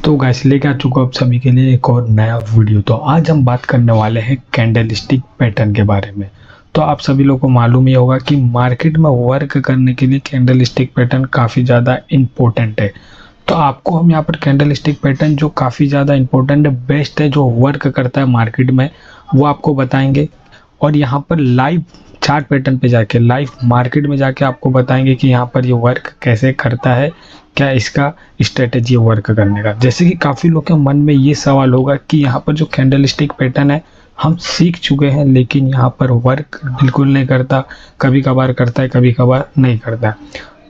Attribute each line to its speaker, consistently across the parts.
Speaker 1: तो गाइस लेके आ चुका हूं आप सभी के लिए एक और नया वीडियो। तो आज हम बात करने वाले हैं कैंडल स्टिक पैटर्न के बारे में। तो आप सभी लोगों को मालूम ही होगा कि मार्केट में वर्क करने के लिए कैंडल स्टिक पैटर्न काफ़ी ज़्यादा इम्पोर्टेंट है। तो आपको हम यहाँ पर कैंडल स्टिक पैटर्न जो काफ़ी ज़्यादा इम्पोर्टेंट है, बेस्ट है, जो वर्क करता है मार्केट में, वो आपको बताएंगे। और यहाँ पर लाइव चार्ट पैटर्न पे जाके, लाइव मार्केट में जाके आपको बताएंगे कि यहाँ पर ये वर्क कैसे करता है, क्या इसका स्ट्रेटेजी है वर्क करने का। जैसे कि काफ़ी लोग के मन में ये सवाल होगा कि यहाँ पर जो कैंडल स्टिक पैटर्न है हम सीख चुके हैं, लेकिन यहाँ पर वर्क बिल्कुल नहीं करता, कभी कभार करता है, कभी कभार नहीं करता है।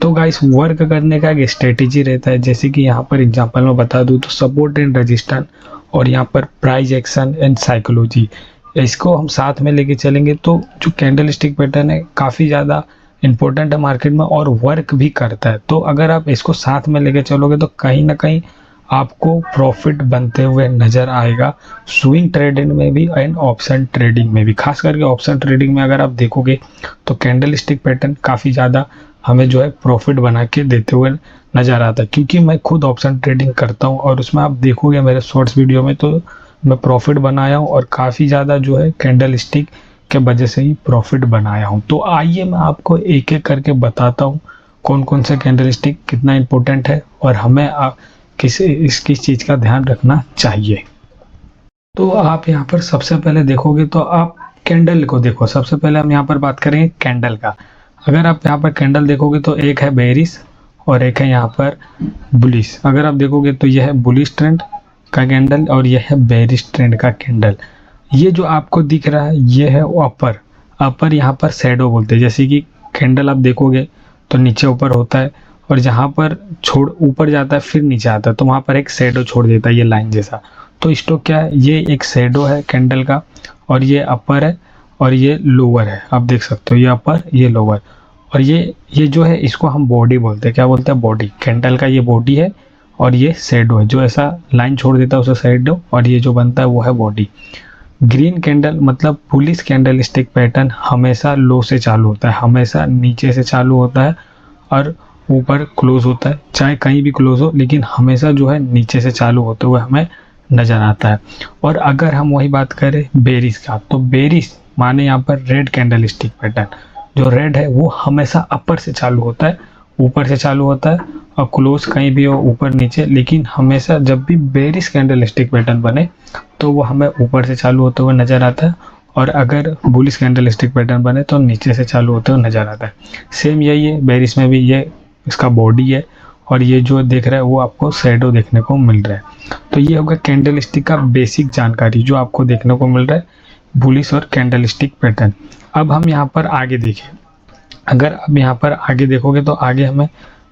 Speaker 1: तो गाइस वर्क करने का एक स्ट्रेटेजी रहता है। जैसे कि यहाँ पर एग्जांपल में बता दूँ तो सपोर्ट एंड रेजिस्टेंस, और यहाँ पर प्राइस एक्शन एंड साइकोलॉजी, इसको हम साथ में लेके चलेंगे। तो जो कैंडल स्टिक पैटर्न है काफ़ी ज़्यादा इम्पोर्टेंट है मार्केट में और वर्क भी करता है। तो अगर आप इसको साथ में लेके चलोगे तो कहीं ना कहीं आपको प्रॉफिट बनते हुए नज़र आएगा, स्विंग ट्रेडिंग में भी एंड ऑप्शन ट्रेडिंग में भी। खास करके ऑप्शन ट्रेडिंग में अगर आप देखोगे तो कैंडल स्टिक पैटर्न काफ़ी ज़्यादा हमें जो है प्रॉफिट बना के देते हुए नज़र आता है, क्योंकि मैं खुद ऑप्शन ट्रेडिंग करता हूँ और उसमें आप देखोगे मेरे शॉर्ट्स वीडियो में तो मैं प्रॉफिट बनाया हूँ और काफ़ी ज़्यादा जो है कैंडल स्टिक के वजह से ही प्रॉफिट बनाया हूँ। तो आइए मैं आपको एक एक करके बताता हूँ कौन कौन सा कैंडल स्टिक कितना इम्पोर्टेंट है और हमें किस चीज़ का ध्यान रखना चाहिए। तो आप यहाँ पर सबसे पहले देखोगे तो आप कैंडल को देखो। सबसे पहले हम यहाँ पर बात करेंगे कैंडल का। अगर आप यहाँ पर कैंडल देखोगे तो एक है बेरिश और एक है यहाँ पर बुलिश। अगर आप देखोगे तो यह है बुलिश ट्रेंड का कैंडल और यह है बेरिश ट्रेंड का कैंडल। ये जो आपको दिख रहा है ये है अपर यहाँ पर शैडो बोलते हैं। जैसे कि कैंडल आप देखोगे तो नीचे ऊपर होता है और जहाँ पर छोड़ ऊपर जाता है फिर नीचे आता है, तो वहाँ पर एक शैडो छोड़ देता है ये लाइन जैसा। तो स्टॉक क्या है, ये एक शैडो है कैंडल का, और ये अपर है और ये लोअर है। आप देख सकते हो ये अपर ये लोअर, और ये जो है इसको हम बॉडी बोलते हैं। क्या बोलते हैं? बॉडी। कैंडल का ये बॉडी है और ये शैडो है, जो ऐसा लाइन छोड़ देता है उसे शैडो, और ये जो बनता है वो है बॉडी। ग्रीन कैंडल मतलब बुलिश कैंडल स्टिक पैटर्न हमेशा लो से चालू होता है, हमेशा नीचे से चालू होता है और ऊपर क्लोज होता है। चाहे कहीं भी क्लोज हो, लेकिन हमेशा जो है नीचे से चालू होते हुए हमें नज़र आता है। और अगर हम वही बात करें बेरिश का, तो बेरिश माने यहाँ पर रेड कैंडल स्टिक पैटर्न। जो रेड है वो हमेशा अपर से चालू होता है, ऊपर से चालू होता है और क्लोज कहीं भी हो ऊपर नीचे, लेकिन हमेशा जब भी बेरिश कैंडल स्टिक पैटर्न बने तो वो हमें ऊपर से चालू होते हुए नज़र आता है, और अगर बुलिश कैंडल स्टिक पैटर्न बने तो नीचे से चालू होते हुए नज़र आता है। सेम यही है बेरिश में भी, ये इसका बॉडी है और ये जो देख रहा है वो आपको शैडो देखने को मिल रहा है। तो ये होगा कैंडल स्टिक का बेसिक जानकारी जो आपको देखने को मिल रहा है, बुलिश और कैंडल स्टिक पैटर्न। अब हम यहाँ पर आगे देखें। अगर अब यहाँ पर आगे देखोगे तो आगे हमें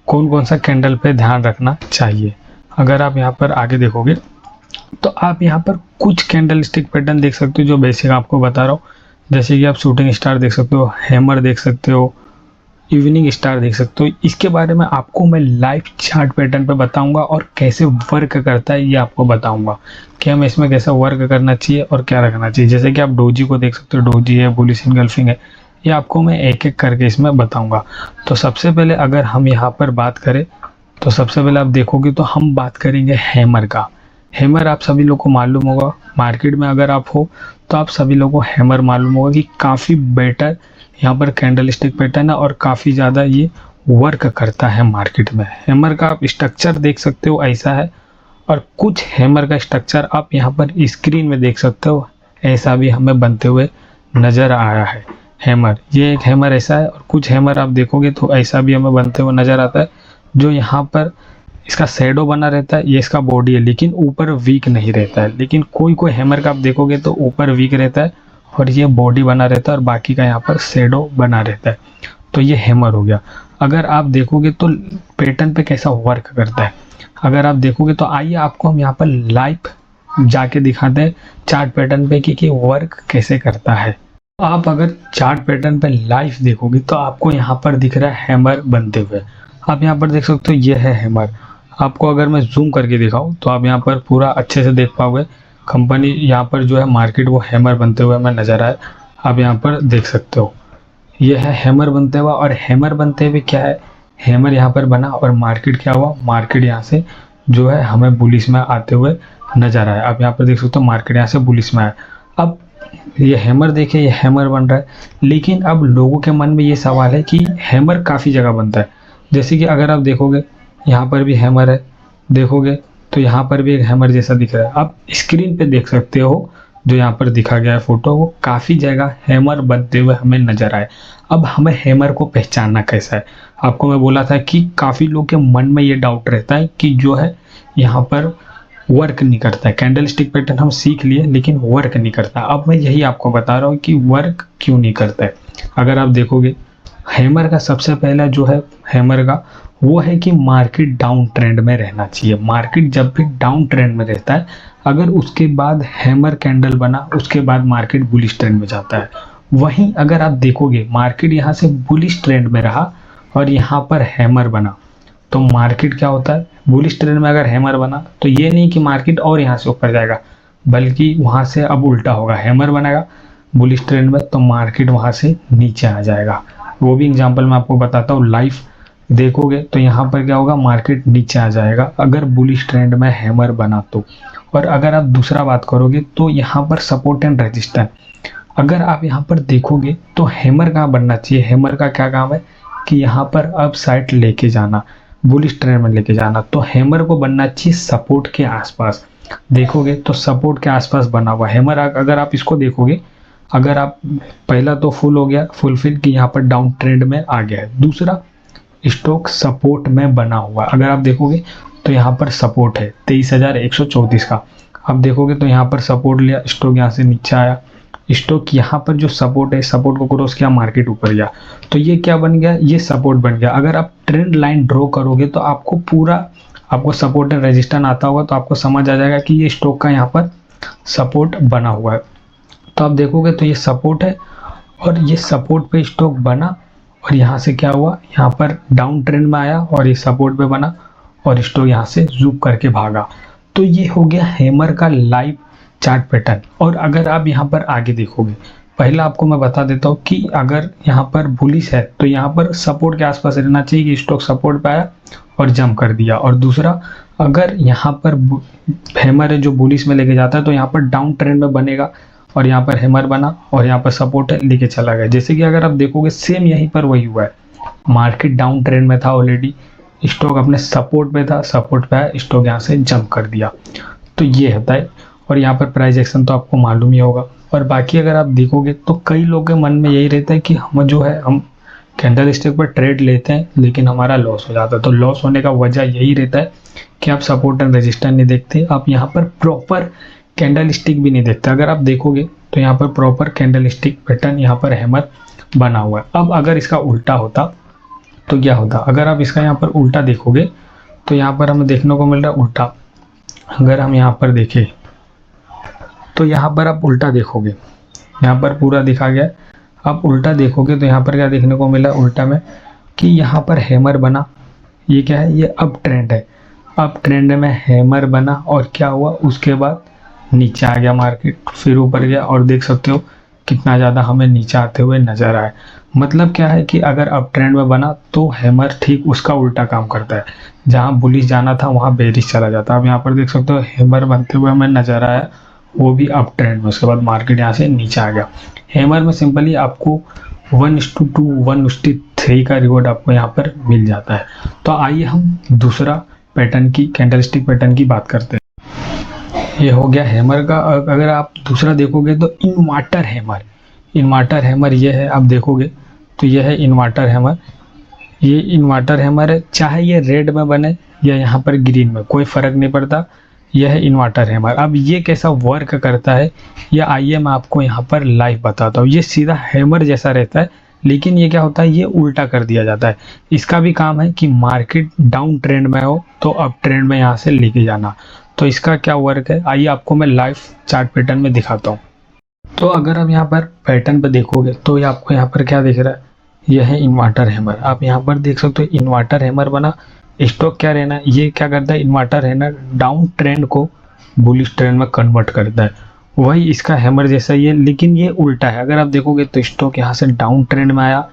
Speaker 1: कौन कौन सा कैंडल पे ध्यान रखना चाहिए। अगर आप यहाँ पर आगे देखोगे तो आप यहाँ पर कुछ कैंडल स्टिक पैटर्न देख सकते हो जो बेसिक आपको बता रहा हूँ। जैसे कि आप शूटिंग स्टार देख सकते हो, हैमर देख सकते हो, इवनिंग स्टार देख सकते हो। इसके बारे में आपको मैं लाइव चार्ट पैटर्न पे बताऊंगा और कैसे वर्क करता है ये आपको बताऊंगा कि हमें इसमें कैसा वर्क करना चाहिए और क्या रखना चाहिए। जैसे कि आप डोजी को देख सकते हो, डोजी है, बुलिश इनगल्फिंग है, ये आपको मैं एक एक करके इसमें बताऊंगा। तो सबसे पहले अगर हम यहाँ पर बात करें तो सबसे पहले आप देखोगे तो हम बात करेंगे हैमर का। हैमर आप सभी लोग को मालूम होगा, मार्केट में अगर आप हो तो आप सभी लोगों को हैमर मालूम होगा कि काफ़ी बेटर यहाँ पर कैंडल स्टिक पैटर्न है और काफ़ी ज़्यादा ये वर्क करता है मार्केट में। हैमर का आप स्ट्रक्चर देख सकते हो ऐसा है, और कुछ हैमर का स्ट्रक्चर आप यहाँ पर स्क्रीन में देख सकते हो, ऐसा भी हमें बनते हुए नज़र आया है हैमर। ये एक हैमर ऐसा है, और कुछ हैमर आप देखोगे तो ऐसा भी हमें बनते हुए नज़र आता है। जो यहाँ पर इसका शैडो बना रहता है, ये इसका बॉडी है, लेकिन ऊपर वीक नहीं रहता है। लेकिन कोई कोई हैमर का आप देखोगे तो ऊपर वीक रहता है और ये बॉडी बना रहता है और बाकी का यहाँ पर शैडो बना रहता है। तो ये हैमर हो गया। अगर आप देखोगे तो पैटर्न पे कैसा वर्क करता है, अगर आप देखोगे तो आइए आपको हम यहाँ पर लाइव जाके दिखाते हैं चार्ट पैटर्न पे कि वर्क कैसे करता है। आप अगर चार्ट पैटर्न पे लाइव देखोगे तो आपको यहाँ पर दिख रहा है हैमर बनते हुए। आप यहाँ पर देख सकते हो ये है हैमर। आपको अगर मैं जूम करके दिखाऊं तो आप यहाँ पर पूरा अच्छे से देख पाओगे। कंपनी यहाँ पर जो है मार्केट वो हैमर बनते हुए हमें नज़र आए, आप यहाँ पर देख सकते हो ये है हैमर बनते हुआ। और हैमर बनते हुए क्या है, हैमर यहाँ पर बना और मार्केट क्या हुआ, मार्केट यहाँ से जो है हमें बुलिश में आते हुए नजर आया। अब यहाँ पर देख सकते हो मार्केट यहाँ से बुलिश में आया। अब ये हैमर देखिए, ये हैमर बन रहा है, लेकिन अब लोगों के मन में ये सवाल है कि हैमर काफ़ी जगह बनता है। जैसे कि अगर आप देखोगे यहाँ पर भी हैमर है, देखोगे तो यहाँ पर भी एक हैमर जैसा दिख रहा है। आप स्क्रीन पे देख सकते हो जो यहाँ पर दिखा गया है फोटो, वो काफ़ी जगह हैमर बनते हुए हमें नजर आए। अब हमें हैमर को पहचानना कैसा है, आपको मैं बोला था कि काफ़ी लोग के मन में ये डाउट रहता है कि जो है यहाँ पर वर्क नहीं करता है। कैंडल स्टिक पैटर्न हम सीख लिए लेकिन वर्क नहीं करता। अब मैं यही आपको बता रहा हूँ कि वर्क क्यों नहीं करता है। अगर आप देखोगे हैमर का सबसे पहला जो है हैमर का वो है कि मार्केट डाउन ट्रेंड में रहना चाहिए। मार्केट जब भी डाउन ट्रेंड में रहता है, अगर उसके बाद हैमर कैंडल बना, उसके बाद मार्केट बुलिश ट्रेंड में जाता है। वहीं अगर आप देखोगे मार्केट यहाँ से बुलिश ट्रेंड में रहा और यहाँ पर हैमर बना, तो मार्केट क्या होता है, बुलिश ट्रेंड में अगर हैमर बना तो ये नहीं कि मार्केट और यहाँ से ऊपर जाएगा, बल्कि वहाँ से अब उल्टा होगा। हैमर बनेगा बुलिश ट्रेंड में तो मार्केट वहाँ से नीचे आ जाएगा। वो भी एग्जांपल मैं आपको बताता हूँ। लाइव देखोगे तो यहाँ पर क्या होगा, मार्केट नीचे आ जाएगा अगर बुलिश ट्रेंड में हैमर बना तो। और अगर आप दूसरा बात करोगे तो यहाँ पर सपोर्ट एंड रेजिस्टेंस, अगर आप यहाँ पर देखोगे तो हैमर कहाँ बनना चाहिए। हैमर का क्या काम है कि यहाँ पर अप साइड लेके जाना, बुलिश ट्रेंड में लेके जाना। तो हैमर को बनना चाहिए सपोर्ट के आसपास। देखोगे तो सपोर्ट के आसपास बना हुआ हैमर। अगर आप इसको देखोगे, अगर आप पहला तो फुल हो गया, फुलफिल कि यहाँ पर डाउन ट्रेंड में आ गया है। दूसरा स्टॉक सपोर्ट में बना हुआ, अगर आप देखोगे तो यहाँ पर सपोर्ट है 23,134 का। आप देखोगे तो यहाँ पर सपोर्ट लिया, स्टॉक यहाँ से नीचे आया, स्टॉक यहाँ पर जो सपोर्ट है, सपोर्ट को क्रॉस किया, मार्केट ऊपर गया। तो ये क्या बन गया, ये सपोर्ट बन गया। अगर आप ट्रेंड लाइन ड्रॉ करोगे तो आपको पूरा, आपको सपोर्ट एंड रेजिस्टेंस आता होगा तो आपको समझ आ जाएगा कि ये स्टॉक का यहाँ पर सपोर्ट बना हुआ है। तो आप देखोगे तो ये सपोर्ट है और ये सपोर्ट पे स्टॉक बना और यहाँ से क्या हुआ, यहाँ पर डाउन ट्रेंड में आया और ये सपोर्ट पे बना और स्टॉक यहाँ से जूप करके भागा। तो ये हो गया हैमर का लाइव चार्ट पैटर्न। और अगर आप यहाँ पर आगे देखोगे, पहला आपको मैं बता देता हूँ कि अगर यहाँ पर बुलिश है तो यहाँ पर सपोर्ट के आसपास रहना चाहिए कि स्टॉक सपोर्ट पे आया और जंप कर दिया। और दूसरा, अगर यहाँ पर हैमर है जो बुलिश में लेके जाता है तो यहाँ पर डाउन ट्रेंड में बनेगा और यहाँ पर हैमर बना और यहाँ पर सपोर्ट है, लेके चला गया। जैसे कि अगर आप देखोगे सेम यहीं पर वही हुआ है। मार्केट डाउन ट्रेंड में था ऑलरेडी, स्टॉक अपने सपोर्ट पे था, सपोर्ट पे आया, स्टॉक यहाँ से जंप कर दिया। तो ये होता है। और यहाँ पर प्राइस एक्शन तो आपको मालूम ही होगा। और बाकी अगर आप देखोगे तो कई लोगों के मन में यही रहता है कि हम जो है हम कैंडल स्टिक पर ट्रेड लेते हैं लेकिन हमारा लॉस हो जाता है। तो लॉस होने का वजह यही रहता है कि आप सपोर्ट एंड रेजिस्टेंस नहीं देखते, आप यहाँ पर प्रॉपर कैंडल स्टिक भी नहीं देखते। अगर आप देखोगे तो यहाँ पर प्रॉपर कैंडल स्टिक पैटर्न, यहाँ पर हैमर बना हुआ है। अब अगर इसका उल्टा होता तो क्या होता, अगर आप इसका यहाँ पर उल्टा देखोगे तो यहाँ पर हमें देखने को मिल रहा है उल्टा। अगर हम यहाँ पर देखें तो यहाँ पर आप उल्टा देखोगे, यहाँ पर पूरा दिखा गया। आप उल्टा देखोगे तो यहाँ पर क्या देखने को मिला उल्टा में कि यहाँ पर हैमर बना, ये क्या है, ये अप ट्रेंड है। अप ट्रेंड में हैमर बना और क्या हुआ, उसके बाद नीचे आ गया मार्केट, फिर ऊपर गया और देख सकते हो कितना ज़्यादा हमें नीचे आते हुए नजर आए। मतलब क्या है कि अगर अप ट्रेंड में बना तो हैमर ठीक उसका उल्टा काम करता है। जहाँ बुलिश जाना था वहाँ बेरिश चला जाता। अब यहाँ पर देख सकते हो हैमर बनते हुए हमें नजर आया, वो भी अप ट्रेंड में, उसके बाद मार्केट यहाँ से नीचे आ गया। हैमर में सिंपली आपको 1:2 1:3 का रिवॉर्ड आपको यहाँ पर मिल जाता है। तो आइए हम दूसरा पैटर्न की, कैंडलस्टिक पैटर्न की बात करते हैं। ये हो गया हैमर का। अगर आप दूसरा देखोगे तो इन्वर्टर हैमर, इन्वर्टर हैमर ये है। आप देखोगे तो ये है इन्वर्टर हैमर। ये इन्वर्टर हैमर है, चाहे ये रेड में बने या यहाँ पर ग्रीन में, कोई फ़र्क नहीं पड़ता। यह है इन्वर्टर हैमर। अब ये कैसा वर्क करता है ये आइए मैं आपको यहाँ पर लाइव बताता हूँ। ये सीधा हैमर जैसा रहता है, लेकिन ये क्या होता है, ये उल्टा कर दिया जाता है। इसका भी काम है कि मार्केट डाउन ट्रेंड में हो तो अप ट्रेंड में यहाँ से लेके जाना। तो इसका क्या वर्क है आइए आपको मैं लाइव चार्ट पैटर्न में दिखाता हूँ। तो अगर आप यहाँ पर पैटर्न पर देखोगे तो ये आपको यहाँ पर क्या दिख रहा है, यह है इन्वर्टर हैमर। आप यहाँ पर देख सकते हो इन्वर्टर हैमर बना। स्टॉक क्या रहना, ये क्या करता है, इन्वर्टर हैमर डाउन ट्रेंड को बुलिश ट्रेंड में कन्वर्ट करता है। वही इसका हैमर जैसा ही है, लेकिन ये उल्टा है। अगर आप देखोगे तो स्टॉक यहाँ से डाउन ट्रेंड में आया,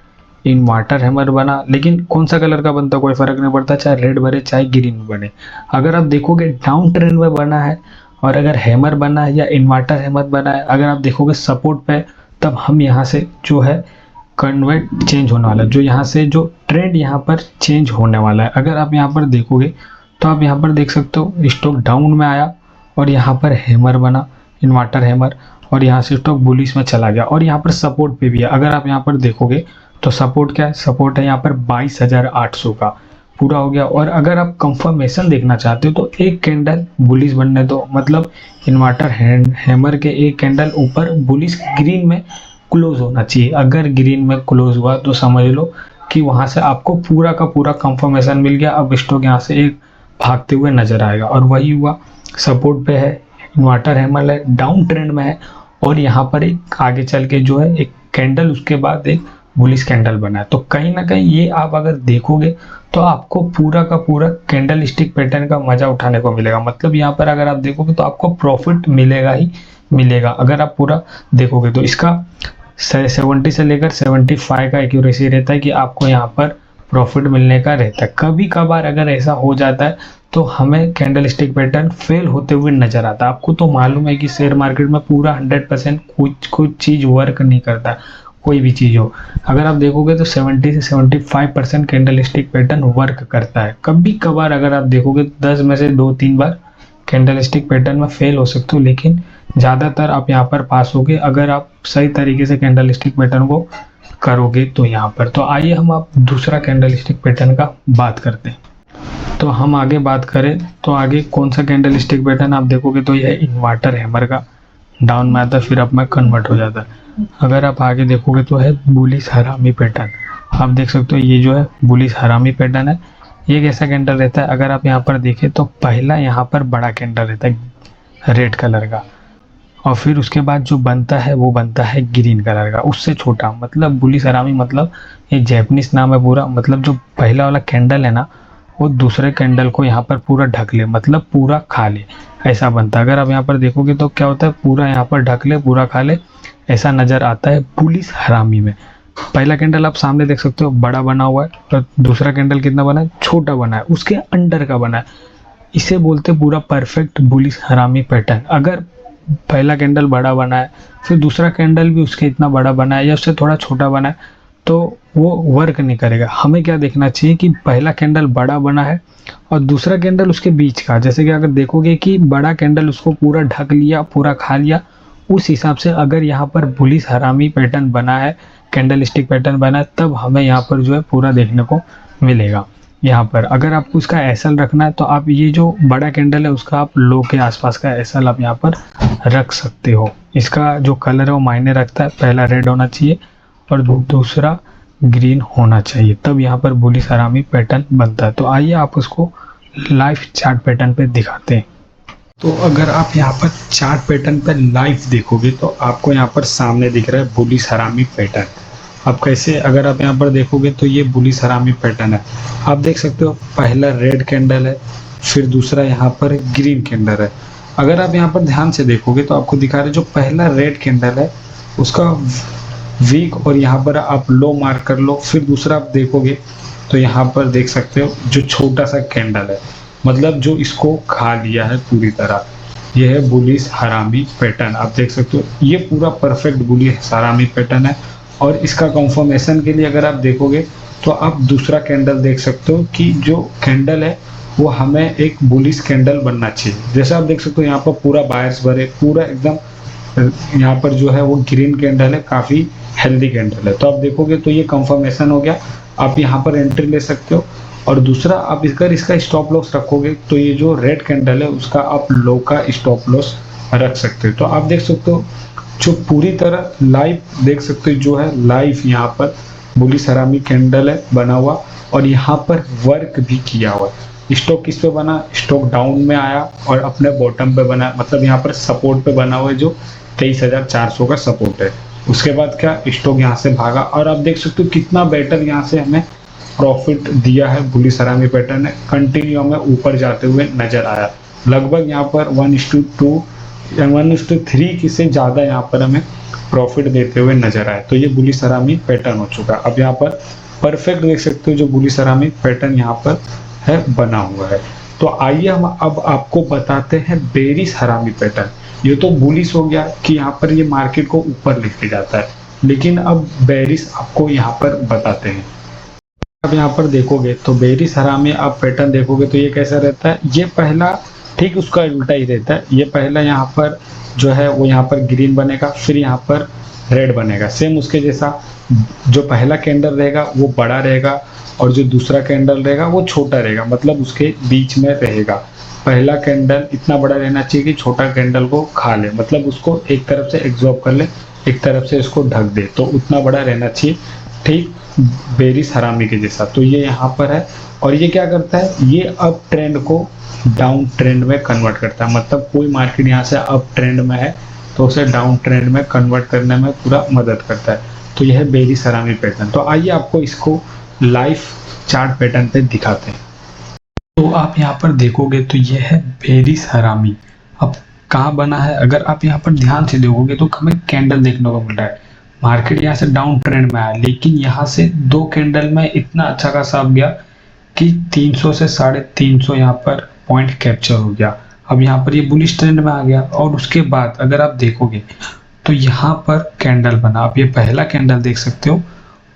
Speaker 1: इन्वर्टर हैमर बना, लेकिन कौन सा कलर का बनता कोई फर्क नहीं पड़ता, चाहे रेड बने चाहे ग्रीन बने। अगर आप देखोगे डाउन ट्रेंड में बना है और अगर हैमर बना है या इन्वर्टर हैमर बना है, अगर आप देखोगे सपोर्ट पे, तब हम यहाँ से जो है कन्वर्ट चेंज होने वाला है, जो यहाँ से जो ट्रेंड यहाँ पर चेंज होने वाला है। अगर आप यहाँ पर देखोगे तो आप यहाँ पर देख सकते हो स्टॉक डाउन में आया और यहाँ पर हैमर बना, इन्वर्टर हैमर, और यहाँ से स्टॉक बुलिश में चला गया और यहाँ पर सपोर्ट पे भी है। अगर आप यहाँ पर देखोगे तो सपोर्ट क्या है, सपोर्ट है यहाँ पर 22,800 का पूरा हो गया। और अगर आप कंफर्मेशन देखना चाहते हो तो एक कैंडल बुलिश बनने दो, मतलब इन्वर्टर हैमर के एक कैंडल ऊपर बुलिश ग्रीन में क्लोज होना चाहिए। अगर ग्रीन में क्लोज हुआ तो समझ लो कि वहां से आपको पूरा का पूरा कंफर्मेशन मिल गया। अब स्टॉक यहाँ से एक भागते हुए नजर आएगा और वही हुआ, सपोर्ट पे है, इन्वर्टर हैमर है, डाउन ट्रेंड में है और यहाँ पर एक आगे चल के जो है एक कैंडल, उसके बाद एक बुलिश कैंडल बना है। तो कहीं ना कहीं ये आप अगर देखोगे तो आपको पूरा का पूरा कैंडल स्टिक पैटर्न का मजा उठाने को मिलेगा। मतलब यहाँ पर अगर आप देखोगे तो आपको प्रॉफिट मिलेगा ही मिलेगा अगर आप पूरा देखोगे। तो इसका 70 से लेकर 75 का एक्यूरेसी रहता है कि आपको यहाँ पर प्रॉफिट मिलने का रहता है। कभी कभार अगर ऐसा हो जाता है तो हमें कैंडल स्टिक पैटर्न फेल होते हुए नजर आता है। आपको तो मालूम है कि शेयर मार्केट में पूरा 100% कुछ चीज वर्क नहीं करता, कोई भी चीज हो। अगर आप देखोगे तो 70 से 75% कैंडल स्टिक पैटर्न वर्क करता है। कभी कभार अगर आप देखोगे 10 में से 2-3 बार कैंडल स्टिक पैटर्न में फेल हो सकते हो, लेकिन ज़्यादातर आप यहाँ पर पास होगे अगर आप सही तरीके से कैंडल स्टिक पैटर्न को करोगे तो यहाँ पर। तो आइए हम आप दूसरा कैंडल स्टिक पैटर्न का बात करते हैं। तो हम आगे बात करें तो आगे कौन सा कैंडल स्टिक पैटर्न आप देखोगे तो यह इन्वर्टर हैमर का डाउन में आता है, फिर अप में कन्वर्ट हो जाता है। अगर आप आगे देखोगे तो है बुलिश हरामी पैटर्न। आप देख सकते हो ये जो है बुलिश हरामी पैटर्न है। ये कैसा कैंडल रहता है, अगर आप यहाँ पर देखें तो पहला यहाँ पर बड़ा कैंडल रहता है रेड कलर का और फिर उसके बाद जो बनता है वो बनता है ग्रीन कलर का, उससे छोटा। मतलब बुलिश हरामी मतलब ये जैपनीज नाम है पूरा। मतलब जो पहला वाला कैंडल है ना वो दूसरे कैंडल को यहाँ पर पूरा ढक ले, मतलब पूरा खा ले, ऐसा बनता है। अगर आप यहाँ पर देखोगे तो क्या होता है, पूरा यहाँ पर ढक ले, पूरा खा ले, ऐसा नजर आता है बुलिश हरामी में। पहला कैंडल आप सामने देख सकते हो बड़ा बना हुआ है और दूसरा कैंडल कितना बना है, छोटा बना है, उसके अंडर का बना है। इसे बोलते पूरा परफेक्ट बुलिश हरामी पैटर्न। अगर पहला कैंडल बड़ा बना है फिर दूसरा कैंडल भी उसके इतना बड़ा बना है या उससे थोड़ा छोटा बना है तो वो वर्क नहीं करेगा। हमें क्या देखना चाहिए कि पहला कैंडल बड़ा बना है और दूसरा कैंडल उसके बीच का। जैसे कि अगर देखोगे कि बड़ा कैंडल उसको पूरा ढक लिया, पूरा खा लिया, उस हिसाब से अगर यहाँ पर बुलिश हरामी पैटर्न बना है, कैंडल स्टिक पैटर्न बना है, तब हमें यहाँ पर जो है पूरा देखने को मिलेगा। यहाँ पर अगर आपको उसका एसएल रखना है तो आप ये जो बड़ा कैंडल है उसका आप लो के आसपास का एसएल आप यहाँ पर रख सकते हो। इसका जो कलर है वो मायने रखता है, पहला रेड होना चाहिए और दूसरा ग्रीन होना चाहिए, तब यहाँ पर बुलिश हरामी पैटर्न बनता है। तो आइए आप उसको लाइव चार्ट पैटर्न पे दिखाते हैं। तो अगर आप यहाँ पर चार्ट पैटर्न पे लाइव देखोगे तो आपको यहाँ पर सामने दिख रहा है बुलिश हरामी पैटर्न। अब कैसे, अगर आप यहाँ पर देखोगे तो ये बुलिश हरामी पैटर्न है। आप देख सकते हो पहला रेड कैंडल है, फिर दूसरा यहाँ पर ग्रीन कैंडल है। अगर आप यहाँ पर ध्यान से देखोगे तो आपको दिखा रहे जो पहला रेड कैंडल है उसका वीक और यहाँ पर आप लो मार्क कर लो। फिर दूसरा आप देखोगे तो यहाँ पर देख सकते हो जो छोटा सा कैंडल है, मतलब जो इसको खा लिया है पूरी तरह। यह है बुलिश हरामी पैटर्न। आप देख सकते हो ये पूरा परफेक्ट बुलिश हरामी पैटर्न है। और इसका कंफर्मेशन के लिए अगर आप देखोगे तो आप दूसरा कैंडल देख सकते हो कि जो कैंडल है वो हमें एक बुलिश कैंडल बनना चाहिए। जैसे आप देख सकते हो यहाँ पर पूरा बायर्स भरे, पूरा एकदम यहाँ पर जो है वो ग्रीन कैंडल है, काफ़ी हेल्दी कैंडल है। तो आप देखोगे तो ये कंफर्मेशन हो गया, आप यहाँ पर एंट्री ले सकते हो। और दूसरा आप इसका स्टॉप लॉस रखोगे तो ये जो रेड कैंडल है उसका आप लो का स्टॉप लॉस रख सकते हो। तो आप देख सकते हो जो पूरी तरह लाइव देख सकते हो जो है लाइव यहाँ पर बुलिश हरामी कैंडल है बना हुआ और यहाँ पर वर्क भी किया हुआ है। स्टॉक किस पे बना, स्टॉक डाउन में आया और अपने बॉटम पे बना, मतलब यहाँ पर सपोर्ट पे बना हुआ है जो 23,400 का सपोर्ट है। उसके बाद क्या, स्टॉक यहाँ से भागा और आप देख सकते हो कितना बेटर यहाँ से हमें प्रॉफिट दिया है। बुलिश हरामी पैटर्न है, कंटिन्यू हमें ऊपर जाते हुए नजर आया। लगभग यहाँ पर 1:2 या 1:3 से ज़्यादा यहाँ पर हमें प्रॉफिट देते हुए नजर आए। तो ये बुलिश हरामी पैटर्न हो चुका है। अब यहाँ पर परफेक्ट देख सकते हो जो बुलिश हरामी पैटर्न यहाँ पर है बना हुआ है। तो आइए हम अब आपको बताते हैं बेरिश हरामी पैटर्न। ये तो बुलिश हो गया कि यहाँ पर ये मार्केट को ऊपर लेके जाता है, लेकिन अब बेरिश आपको यहाँ पर बताते हैं। अब यहाँ पर देखोगे तो बेरिश हरामी आप पैटर्न देखोगे तो ये कैसा रहता है, ये पहला ठीक उसका उल्टा ही रहता है। ये पहला यहाँ पर जो है वो यहाँ पर ग्रीन बनेगा, फिर यहाँ पर रेड बनेगा, सेम उसके जैसा। जो पहला कैंडल रहेगा वो बड़ा रहेगा और जो दूसरा कैंडल रहेगा वो छोटा रहेगा, मतलब उसके बीच में रहेगा। पहला कैंडल इतना बड़ा रहना चाहिए कि छोटा कैंडल को खा ले, मतलब उसको एक तरफ से एब्जॉर्ब कर ले, एक तरफ से इसको ढक दे, तो उतना बड़ा रहना चाहिए, ठीक बेरिश हरामी के जैसा। तो ये यहाँ पर है और ये क्या करता है, ये अप ट्रेंड को डाउन ट्रेंड में कन्वर्ट करता है। मतलब कोई मार्केट यहाँ से अप ट्रेंड में है तो उसे डाउन ट्रेंड में कन्वर्ट करने में पूरा मदद करता है। तो यह है बेरिश हरामी पैटर्न। तो आइए आपको इसको लाइव चार्ट पैटर्न पे दिखाते हैं। तो आप यहाँ पर देखोगे तो यह है बेरिश हरामी। अब कहाँ बना है, अगर आप यहाँ पर ध्यान से देखोगे तो हमें कैंडल देखने को मिल रहा है। मार्केट यहाँ से डाउन ट्रेंड में आया, लेकिन यहाँ से दो कैंडल में इतना अच्छा खासा अब गया कि 300 से 350 यहाँ पर पॉइंट कैप्चर हो गया। अब यहाँ पर ये बुलिश ट्रेंड में आ गया और उसके बाद अगर आप देखोगे तो यहाँ पर कैंडल बना। आप ये पहला कैंडल देख सकते हो,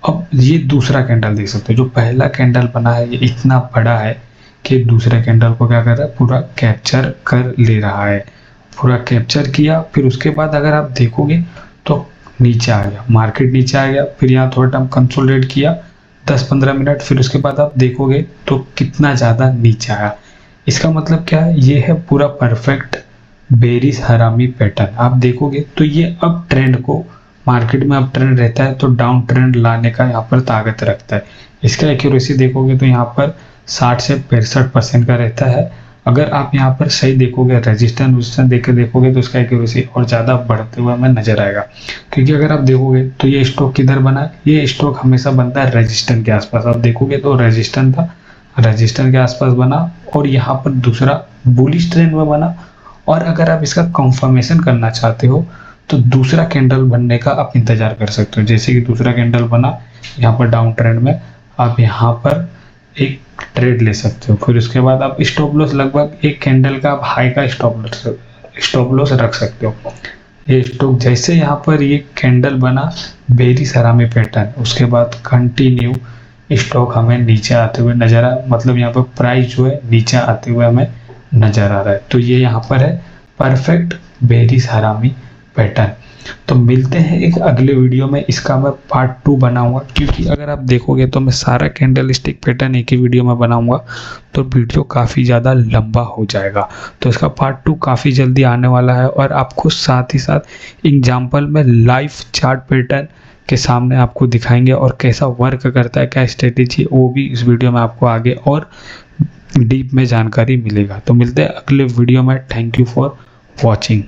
Speaker 1: अब ये दूसरा कैंडल देख सकते हो। जो पहला कैंडल बना है ये इतना बड़ा है कि दूसरे कैंडल को क्या कर रहा है, पूरा कैप्चर कर ले रहा है। पूरा कैप्चर किया, फिर उसके बाद अगर आप देखोगे तो नीचे आ गया, मार्केट नीचे आ गया, फिर यहाँ थोड़ा टाइम कंसोलिडेट किया 10-15 मिनट, फिर उसके बाद आप देखोगे तो कितना ज़्यादा नीचे आया। इसका मतलब क्या है, ये है पूरा परफेक्ट बेरिश हरामी पैटर्न। आप देखोगे तो ये अप ट्रेंड को, मार्केट में अप ट्रेंड रहता है तो डाउन ट्रेंड लाने का यहाँ पर ताकत रखता है। इसका एक्यूरेसी देखोगे तो यहाँ पर 60 से 65% का रहता है। अगर आप यहाँ पर सही देखोगे, रेजिस्टेंस देख के देखोगे तो इसका एक्यूरेसी और ज़्यादा बढ़ते हुए हमें नजर आएगा। क्योंकि अगर आप देखोगे तो ये स्टॉक किधर बना है, ये स्टॉक हमेशा बनता है रेजिस्टेंस के आसपास। आप देखोगे तो रेजिस्टेंस था, रेजिस्टेंस के आसपास बना और यहाँ पर दूसरा बुलिश ट्रेंड में बना। और अगर आप इसका कंफर्मेशन करना चाहते हो तो दूसरा कैंडल बनने का आप इंतजार कर सकते हो। जैसे कि दूसरा कैंडल बना यहाँ पर डाउन ट्रेंड में, आप यहाँ पर एक ट्रेड ले सकते हो। फिर उसके बाद आप स्टॉप लॉस लगभग एक कैंडल का आप हाई का स्टॉप लॉस रख सकते हो। ये स्टॉक जैसे यहाँ पर ये कैंडल बना बेरिश हरामी पैटर्न, उसके बाद कंटिन्यू स्टॉक हमें नीचे आते हुए नजर आ, मतलब यहाँ पर प्राइस जो है नीचे आते हुए हमें नजर आ रहा है। तो ये यहाँ पर है परफेक्ट बेरिश हरामी पैटर्न। तो मिलते हैं एक अगले वीडियो में, इसका मैं पार्ट 2 बनाऊंगा। क्योंकि अगर आप देखोगे तो मैं सारा कैंडल स्टिक पैटर्न एक ही वीडियो में बनाऊंगा तो वीडियो काफ़ी ज़्यादा लंबा हो जाएगा। तो इसका पार्ट 2 काफ़ी जल्दी आने वाला है और आपको साथ ही साथ एग्जाम्पल में लाइव चार्ट पैटर्न के सामने आपको दिखाएंगे और कैसा वर्क करता है, क्या स्ट्रेटेजी, वो भी इस वीडियो में आपको आगे और डीप में जानकारी मिलेगा। तो मिलते हैं अगले वीडियो में। Thank you for watching.